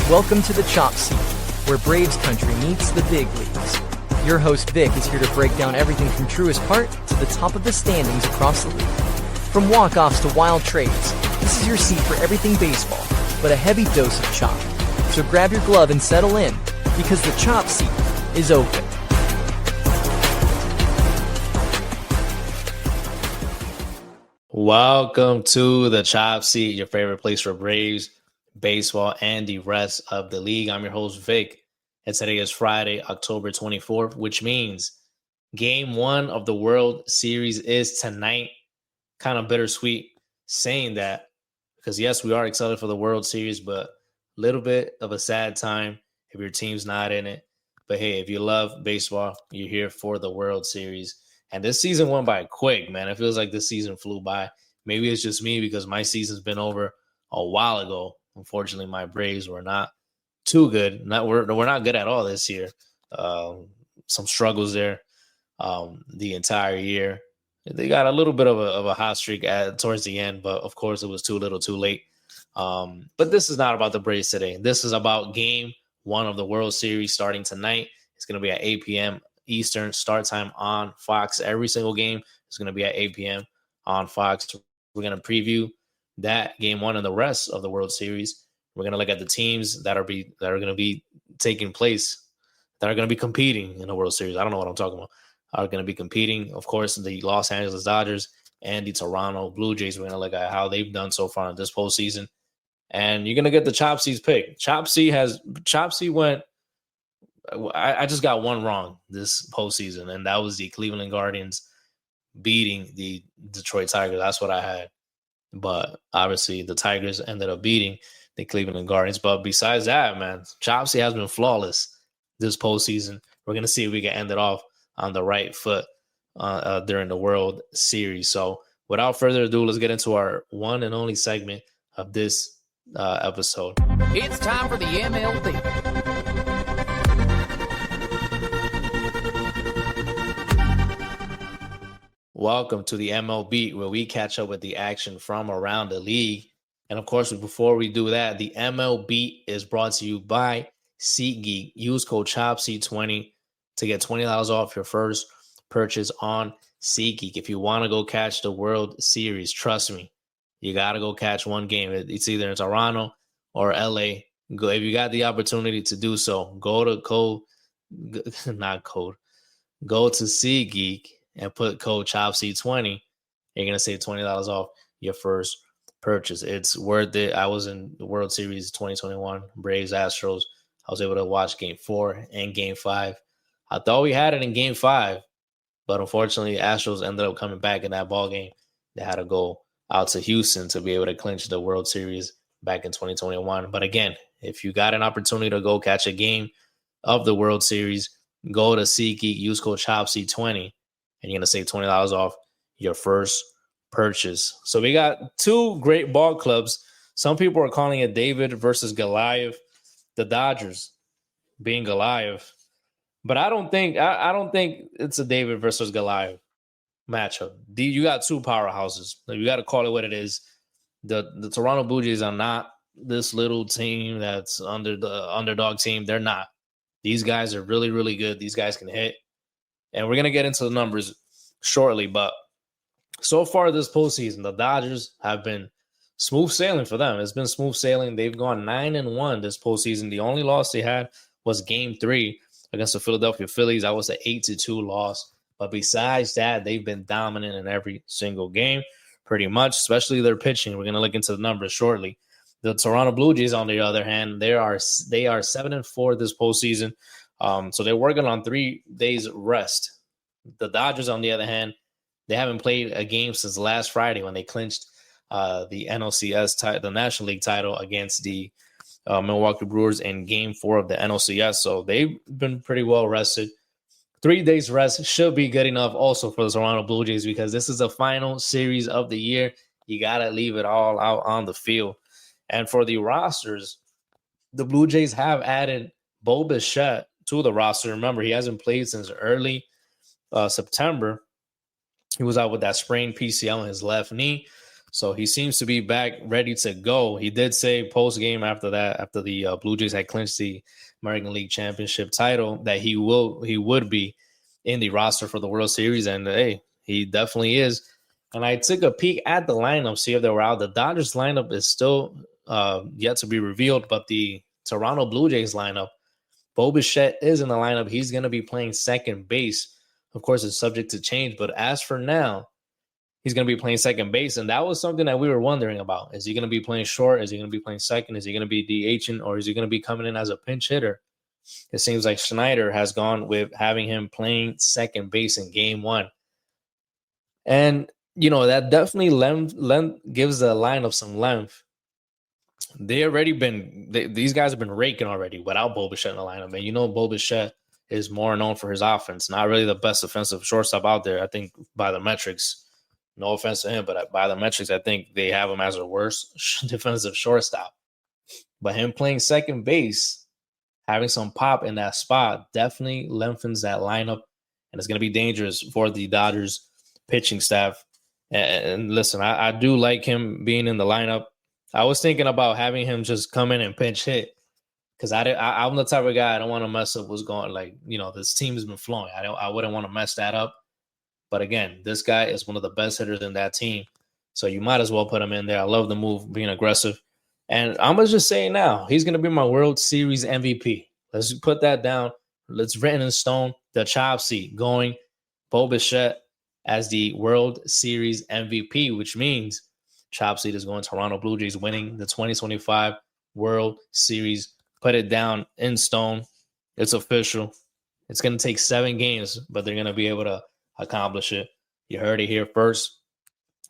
Welcome to the Chop Seat, where Braves country meets the big leagues. Your host Vic is here to break down everything from truest part to the top of the standings across the league. From walk-offs to wild trades, this is your seat for everything baseball, but a heavy dose of chop. So grab your glove and settle in, because the Chop Seat is open. Welcome to the Chop Seat, your favorite place for Braves, baseball, and the rest of the league. I'm your host, Vic, and today is Friday, October 24th, which means Game 1 of the World Series is tonight. Kind of bittersweet saying that, because yes, we are excited for the World Series, but a little bit of a sad time if your team's not in it. But hey, if you love baseball, you're here for the World Series. And this season went by quick, man. It feels like this season flew by. Maybe it's just me because my season's been over a while ago. Unfortunately, my Braves were not too good. We're not good at all this year. Some struggles there the entire year. They got a little bit of a hot streak towards the end, but of course it was too little too late. But this is not about the Braves today. This is about Game 1 of the World Series starting tonight. It's going to be at 8 p.m. Eastern start time on Fox. Every single game is going to be at 8 p.m. on Fox. We're going to preview that Game 1 and the rest of the World Series. We're going to look at the teams that are going to be taking place, that are going to be competing in the World Series. I don't know what I'm talking about. Are going to be competing, of course, the Los Angeles Dodgers and the Toronto Blue Jays. We're going to look at how they've done so far in this postseason. And you're going to get the Chop Seat's pick. Chop Seat went. I just got one wrong this postseason, and that was the Cleveland Guardians beating the Detroit Tigers. That's what I had. But obviously, the Tigers ended up beating the Cleveland Guardians. But besides that, man, Chop Seat has been flawless this postseason. We're going to see if we can end it off on the right foot during the World Series. So without further ado, let's get into our one and only segment of this episode. It's time for the MLB. Welcome to the MLB, where we catch up with the action from around the league. And of course, before we do that, the MLB is brought to you by SeatGeek. Use code CHOPSEAT20 to get $20 off your first purchase on SeatGeek. If you want to go catch the World Series, trust me, you got to go catch one game. It's either in Toronto or LA. Go if you got the opportunity to do so. Go to SeatGeek and put code CHOPSEAT20. You're going to save $20 off your first purchase. It's worth it. I was in the World Series 2021, Braves, Astros. I was able to watch Game 4 and Game 5. I thought we had it in Game 5, but unfortunately, Astros ended up coming back in that ball game. They had to go out to Houston to be able to clinch the World Series back in 2021. But again, if you got an opportunity to go catch a game of the World Series, go to SeatGeek, use code CHOPSEAT20, and you're going to save $20 off your first purchase. So we got two great ball clubs. Some people are calling it David versus Goliath, the Dodgers being Goliath. But I don't think it's a David versus Goliath matchup. You got two powerhouses. You got to call it what it is. The Toronto Blue Jays are not this little team that's under the underdog team. They're not. These guys are really, really good. These guys can hit. And we're going to get into the numbers shortly. But so far this postseason, the Dodgers have been smooth sailing for them. It's been smooth sailing. They've gone 9-1 this postseason. The only loss they had was Game 3 against the Philadelphia Phillies. That was an 8-2 loss. But besides that, they've been dominant in every single game, pretty much, especially their pitching. We're going to look into the numbers shortly. The Toronto Blue Jays, on the other hand, they are 7-4 this postseason. So they're working on 3 days rest. The Dodgers, on the other hand, they haven't played a game since last Friday when they clinched the NLCS, the National League title against the Milwaukee Brewers in Game 4 of the NLCS. So they've been pretty well rested. 3 days rest should be good enough also for the Toronto Blue Jays, because this is the final series of the year. You got to leave it all out on the field. And for the rosters, the Blue Jays have added Bo Bichette to the roster. Remember, he hasn't played since early September. He was out with that sprained PCL in his left knee. So he seems to be back ready to go. He did say post-game after the Blue Jays had clinched the American League Championship title, that he would be in the roster for the World Series. And hey, he definitely is. And I took a peek at the lineup, see if they were out. The Dodgers lineup is still yet to be revealed, but the Toronto Blue Jays lineup, Bo Bichette is in the lineup. He's going to be playing second base. Of course, it's subject to change, but as for now, he's going to be playing second base. And that was something that we were wondering about. Is he going to be playing short? Is he going to be playing second? Is he going to be DHing? Or is he going to be coming in as a pinch hitter? It seems like Schneider has gone with having him playing second base in game one. And, that definitely gives the lineup some length. These guys have been raking already without Bo Bichette in the lineup. And Bo Bichette is more known for his offense. Not really the best offensive shortstop out there, I think, by the metrics. No offense to him, but by the metrics, I think they have him as a worst defensive shortstop. But him playing second base, having some pop in that spot, definitely lengthens that lineup, and it's going to be dangerous for the Dodgers pitching staff. And listen, I do like him being in the lineup. I was thinking about having him just come in and pinch hit, because I'm the type of guy, I don't want to mess up what's going. This team has been flowing. I wouldn't want to mess that up. But again, this guy is one of the best hitters in that team, so you might as well put him in there. I love the move, being aggressive. And I'm going to just say now, he's going to be my World Series MVP. Let's put that down. Let's written in stone. The chop seat going Bo Bichette as the World Series MVP, which means chop seat is going Toronto Blue Jays winning the 2025 World Series. Put it down in stone. It's official. It's going to take 7 games, but they're going to be able to accomplish it. You heard it here first.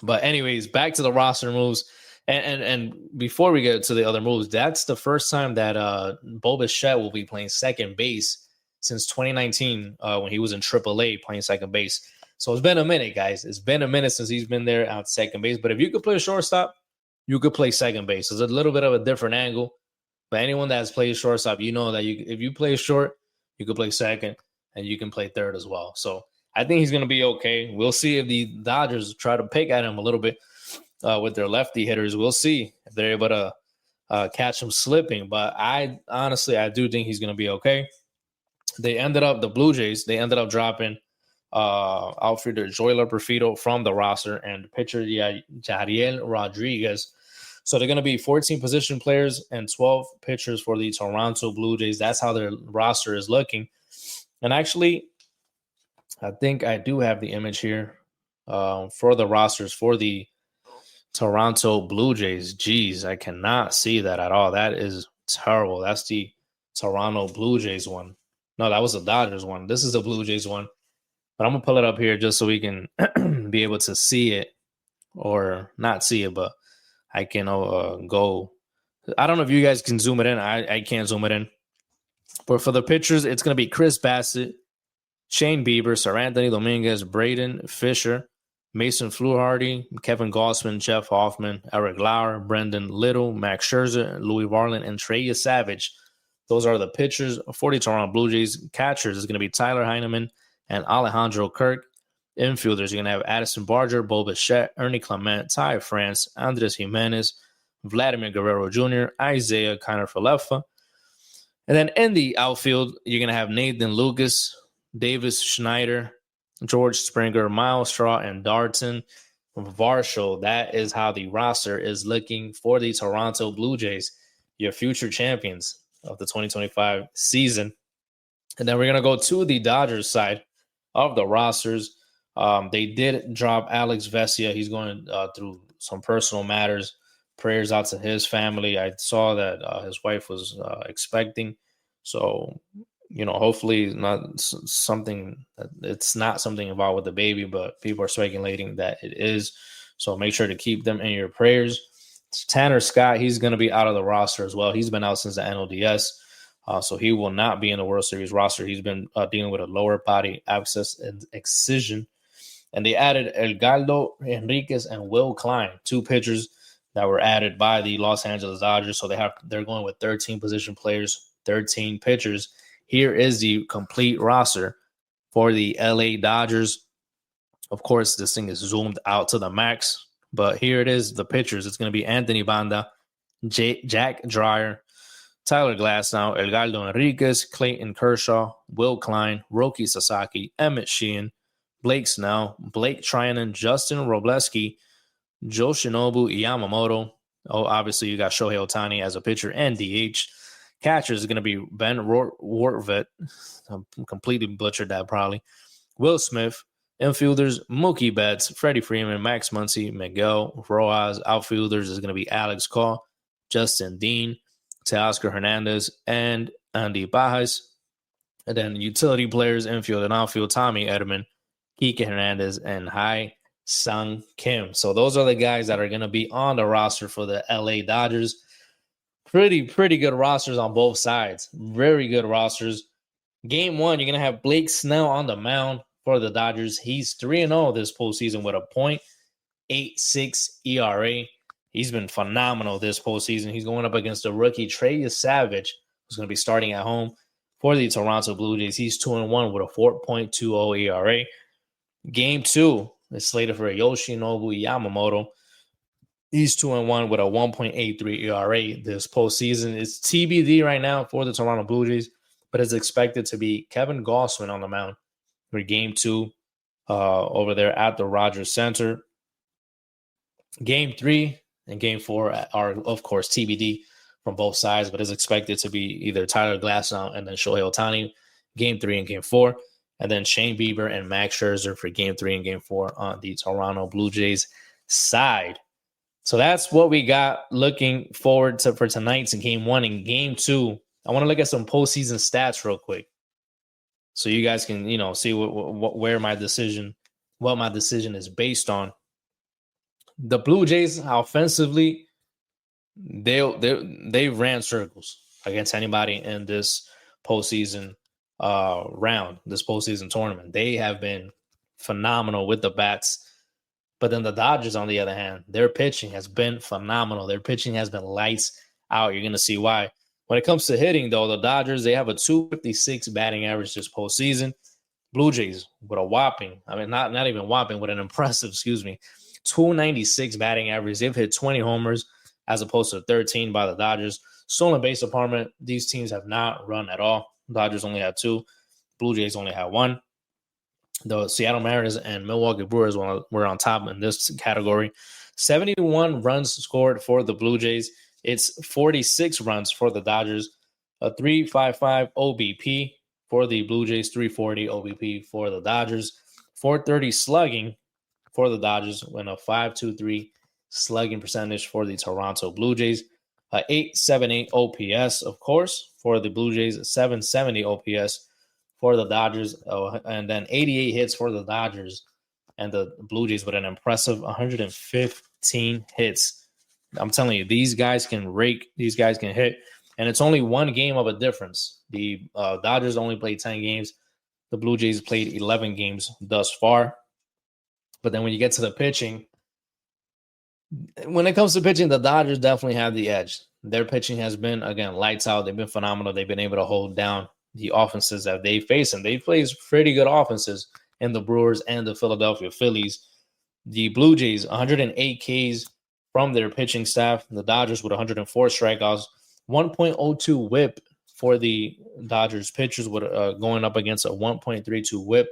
But anyways, back to the roster moves. And before we get to the other moves, that's the first time that Bo Bichette will be playing second base since 2019 when he was in AAA playing second base. So it's been a minute, guys. It's been a minute since he's been there at second base. But if you could play shortstop, you could play second base. It's a little bit of a different angle. But anyone that has played shortstop, you know that if you play short, you could play second, and you can play third as well. So I think he's going to be okay. We'll see if the Dodgers try to pick at him a little bit with their lefty hitters. We'll see if they're able to catch him slipping. But I do think he's going to be okay. The Blue Jays ended up dropping outfielder Joyler Perfito from the roster and pitcher Jariel Rodriguez. So they're going to be 14 position players and 12 pitchers for the Toronto Blue Jays. That's how their roster is looking. And actually, I think I do have the image here for the rosters for the Toronto Blue Jays. Jeez, I cannot see that at all. That is terrible. That's the Toronto Blue Jays one. No, that was the Dodgers one. This is the Blue Jays one. But I'm going to pull it up here just so we can be able to see it, or not see it, but I can go. I don't know if you guys can zoom it in. I can't zoom it in. But for the pitchers, it's going to be Chris Bassett, Shane Bieber, Sir Anthony Dominguez, Braden Fisher, Mason Fluharty, Kevin Gausman, Jeff Hoffman, Eric Lauer, Brendan Little, Max Scherzer, Louis Varland, and Trey Savage. Those are the pitchers for the Toronto Blue Jays. Catchers is going to be Tyler Heineman and Alejandro Kirk. Infielders, you're going to have Addison Barger, Bo Bichette, Ernie Clement, Ty France, Andres Jimenez, Vladimir Guerrero Jr., Isaiah Kiner-Falefa. And then in the outfield, you're going to have Nathan Lucas, Davis Schneider, George Springer, Miles Straw, and Darton Varsho. That is how the roster is looking for the Toronto Blue Jays, your future champions of the 2025 season. And then we're going to go to the Dodgers side of the rosters. They did drop Alex Vesia. He's going through some personal matters. Prayers out to his family. I saw that his wife was expecting. So, hopefully it's not something involved with the baby, but people are speculating that it is. So make sure to keep them in your prayers. Tanner Scott, he's going to be out of the roster as well. He's been out since the NLDS. So he will not be in the World Series roster. He's been dealing with a lower body abscess and excision. And they added Edgardo Enriquez and Will Klein, 2 pitchers that were added by the Los Angeles Dodgers. So they're going with 13 position players, 13 pitchers. Here is the complete roster for the LA Dodgers. Of course, this thing is zoomed out to the max, But here it is, the pitchers. It's going to be Anthony Banda, Jack Dreyer, Tyler Glasnow, Edgardo Enriquez, Clayton Kershaw, Will Klein, Roki Sasaki, Emmett Sheehan, Blake Snell, Blake Trinan, Justin Robleski, Yoshinobu Yamamoto. Oh, obviously you got Shohei Ohtani as a pitcher and DH. Catchers is going to be Ben Wortvet. I completely butchered that probably. Will Smith. Infielders, Mookie Betts, Freddie Freeman, Max Muncy, Miguel Rojas. Outfielders is going to be Alex Call, Justin Dean, Teoscar Hernandez, and Andy Bajas. And then utility players, infield and outfield, Tommy Edman, Kike Hernandez, and Hai Sung Kim. So those are the guys that are going to be on the roster for the LA Dodgers. Pretty good rosters on both sides. Very good rosters. Game 1, you're going to have Blake Snell on the mound for the Dodgers. He's 3-0 this postseason with a .86 ERA. He's been phenomenal this postseason. He's going up against the rookie Trey Savage, who's going to be starting at home for the Toronto Blue Jays. He's 2-1 with a 4.20 ERA. Game 2 is slated for Yoshinobu Yamamoto. He's 2-1 with a 1.83 ERA this postseason. It's TBD right now for the Toronto Blue Jays, but it's expected to be Kevin Gausman on the mound for Game 2 over there at the Rogers Center. Game 3 and Game 4 are, of course, TBD from both sides, but it's expected to be either Tyler Glasnow and then Shohei Ohtani, Game 3 and Game 4, and then Shane Bieber and Max Scherzer for Game 3 and Game 4 on the Toronto Blue Jays side. So that's what we got looking forward to for tonight's in Game 1 and Game 2. I want to look at some postseason stats real quick, so you guys can, see what my decision is based on. The Blue Jays offensively, they ran circles against anybody in this postseason round, this postseason tournament. They have been phenomenal with the bats. But then the Dodgers, on the other hand, their pitching has been phenomenal. Their pitching has been lights out. You're going to see why. When it comes to hitting, though, the Dodgers, they have a 256 batting average this postseason. Blue Jays with a whopping, not even whopping, with an impressive, 296 batting average. They've hit 20 homers as opposed to 13 by the Dodgers. Stolen base department, these teams have not run at all. Dodgers only had 2. Blue Jays only had 1. The Seattle Mariners and Milwaukee Brewers were on top in this category. 71 runs scored for the Blue Jays. It's 46 runs for the Dodgers. A 3.55 OBP for the Blue Jays, 3.40 OBP for the Dodgers. 430 slugging for the Dodgers, and a 5.23 slugging percentage for the Toronto Blue Jays. 8.78 OPS, of course, for the Blue Jays. 7.70 OPS for the Dodgers, and then 88 hits for the Dodgers, and the Blue Jays with an impressive 115 hits. I'm telling you, these guys can rake, these guys can hit, and it's only one game of a difference. The Dodgers only played 10 games. The Blue Jays played 11 games thus far. But then when you get to the pitching, when it comes to pitching, the Dodgers definitely have the edge. Their pitching has been, again, lights out. They've been phenomenal. They've been able to hold down the offenses that they face, and they face pretty good offenses in the Brewers and the Philadelphia Phillies. The Blue Jays, 108 Ks from their pitching staff. The Dodgers with 104 strikeouts, 1.02 whip for the Dodgers pitchers, with going up against a 1.32 whip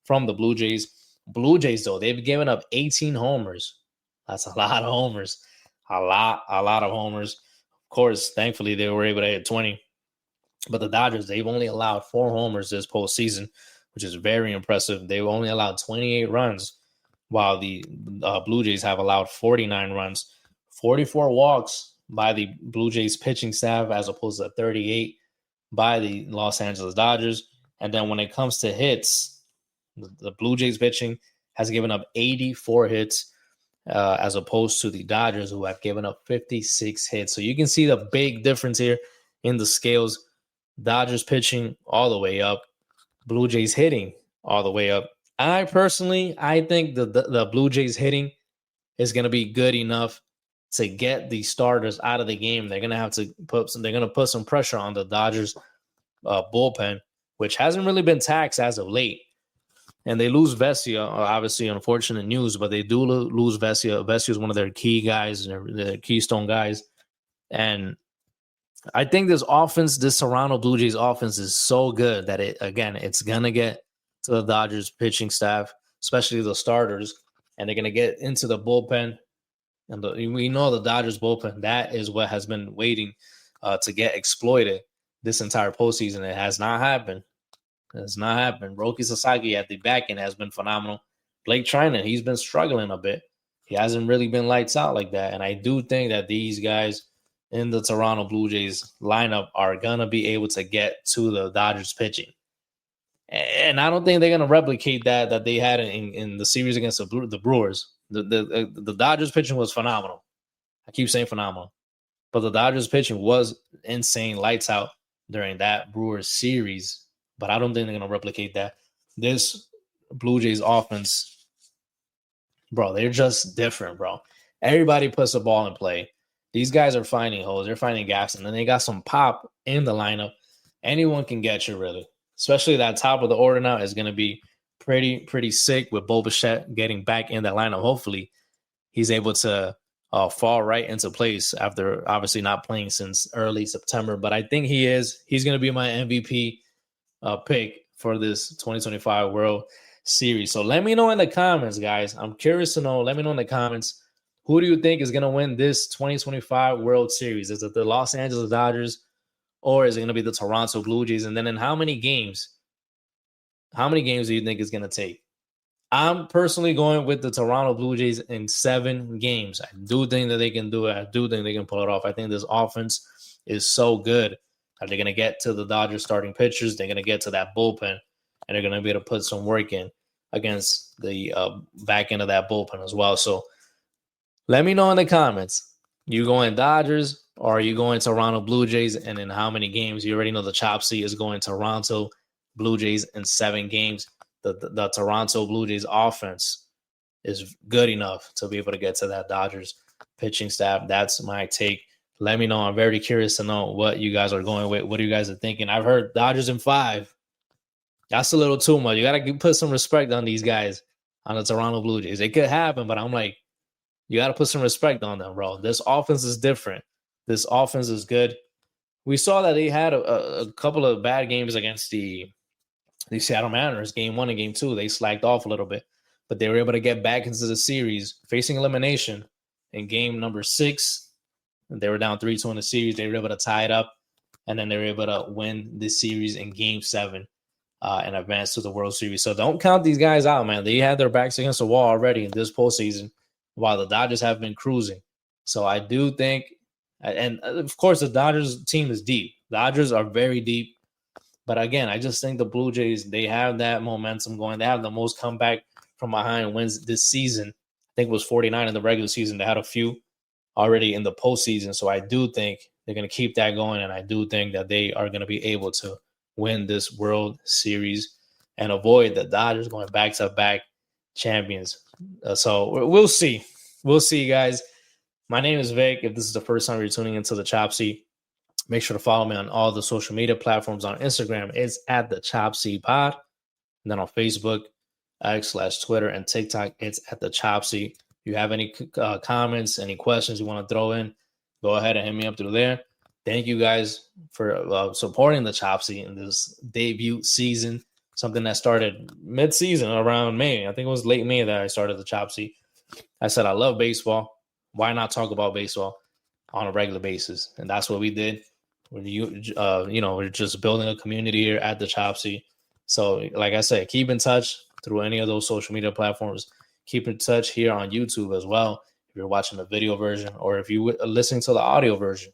from the Blue Jays. Blue Jays, though, they've given up 18 homers. That's a lot of homers. A lot of homers. Of course, thankfully, they were able to hit 20. But the Dodgers, they've only allowed 4 homers this postseason, which is very impressive. They've only allowed 28 runs, while the Blue Jays have allowed 49 runs. 44 walks by the Blue Jays pitching staff as opposed to 38 by the Los Angeles Dodgers. And then when it comes to hits, the Blue Jays pitching has given up 84 hits as opposed to the Dodgers, who have given up 56 hits. So you can see the big difference here in the scales. Dodgers pitching all the way up, Blue Jays hitting all the way up. I think the Blue Jays hitting is going to be good enough to get the starters out of the game. They're going to have to put some pressure on the Dodgers bullpen, which hasn't really been taxed as of late. And they lose Vesia, obviously unfortunate news, but they do lose Vesia. Vesia is one of their key guys, their keystone guys. And I think this offense, this Toronto Blue Jays offense is so good that it's going to get to the Dodgers pitching staff, especially the starters, and they're going to get into the bullpen. And we know the Dodgers bullpen, that is what has been waiting to get exploited this entire postseason. It has not happened. It's not happened. Roki Sasaki at the back end has been phenomenal. Blake Trinan, he's been struggling a bit. He hasn't really been lights out like that. And I do think that these guys in the Toronto Blue Jays lineup are going to be able to get to the Dodgers pitching. And I don't think they're going to replicate that they had in the series against the Brewers. The Dodgers pitching was phenomenal. I keep saying phenomenal. But the Dodgers pitching was insane, lights out during that Brewers series. But I don't think they're going to replicate that. This Blue Jays offense, bro, they're just different, bro. Everybody puts the ball in play. These guys are finding holes. They're finding gaps. And then they got some pop in the lineup. Anyone can get you, really. Especially that top of the order now is going to be pretty sick with Bo Bichette getting back in that lineup. Hopefully, he's able to fall right into place after obviously not playing since early September. But I think he is. He's going to be my MVP pick for this 2025 World Series. So let me know in the comments, guys. I'm curious to know. Let me know in the comments. Who do you think is going to win this 2025 World Series? Is it the Los Angeles Dodgers or is it going to be the Toronto Blue Jays? And then in how many games? How many games do you think it's going to take? I'm personally going with the Toronto Blue Jays in 7 games. I do think that they can do it. I do think they can pull it off. I think this offense is so good that they're going to get to the Dodgers starting pitchers. They're going to get to that bullpen, and they're going to be able to put some work in against the back end of that bullpen as well. So let me know in the comments. You going Dodgers or are you going Toronto Blue Jays? And in how many games? You already know the chop seat is going Toronto Blue Jays in 7 games. The Toronto Blue Jays offense is good enough to be able to get to that Dodgers pitching staff. That's my take. Let me know. I'm very curious to know what you guys are going with. What you guys are thinking. I've heard Dodgers in 5. That's a little too much. You got to put some respect on these guys, on the Toronto Blue Jays. It could happen, but I'm like, you got to put some respect on them, bro. This offense is different. This offense is good. We saw that they had a couple of bad games against the Seattle Mariners, game 1 and game 2. They slacked off a little bit, but they were able to get back into the series, facing elimination in game number 6. They were down 3-2 in the series. They were able to tie it up, and then they were able to win this series in game 7 and advance to the World Series. So don't count these guys out, man. They had their backs against the wall already in this postseason, while the Dodgers have been cruising. So I do think, and of course, the Dodgers team is deep. Dodgers are very deep. But again, I just think the Blue Jays, they have that momentum going. They have the most comeback from behind wins this season. I think it was 49 in the regular season. They had a few already in the postseason. So I do think they're going to keep that going. And I do think that they are going to be able to win this World Series and avoid the Dodgers going back-to-back champions. So we'll see. We'll see, guys. My name is Vic. If this is the first time you're tuning into the Chop Seat, make sure to follow me on all the social media platforms. On Instagram, it's at the Chop Seat Pod. And then on Facebook, X/Twitter, and TikTok, it's at the Chop Seat. If you have any comments, any questions you want to throw in, go ahead and hit me up through there. Thank you guys for supporting the Chop Seat in this debut season. Something that started mid-season around May. I think it was late May that I started the Chop Seat. I said, I love baseball. Why not talk about baseball on a regular basis? And that's what we did. We're just building a community here at the Chop Seat. So, like I said, keep in touch through any of those social media platforms. Keep in touch here on YouTube as well. If you're watching the video version, or if you're listening to the audio version,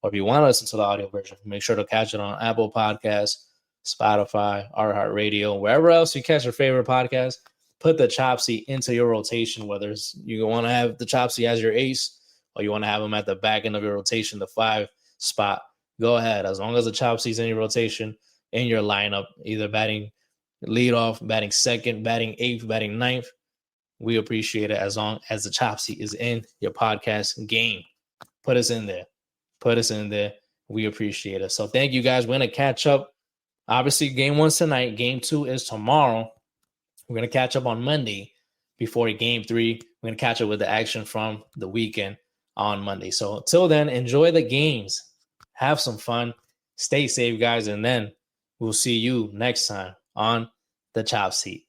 or if you want to listen to the audio version, make sure to catch it on Apple Podcasts, Spotify, iHeartRadio, wherever else you catch your favorite podcast. Put the Chop Seat into your rotation, whether it's you want to have the Chop Seat as your ace or you want to have them at the back end of your rotation, the 5 spot. Go ahead. As long as the Chop Seat's in your rotation, in your lineup, either batting leadoff, batting second, batting 8th, batting 9th, we appreciate it as long as the Chop Seat is in your podcast game. Put us in there. Put us in there. We appreciate it. So thank you guys. We're going to catch up. Obviously, game 1's tonight. Game 2 is tomorrow. We're going to catch up on Monday before game 3. We're going to catch up with the action from the weekend on Monday. So until then, enjoy the games. Have some fun. Stay safe, guys. And then we'll see you next time on the Chop Seat.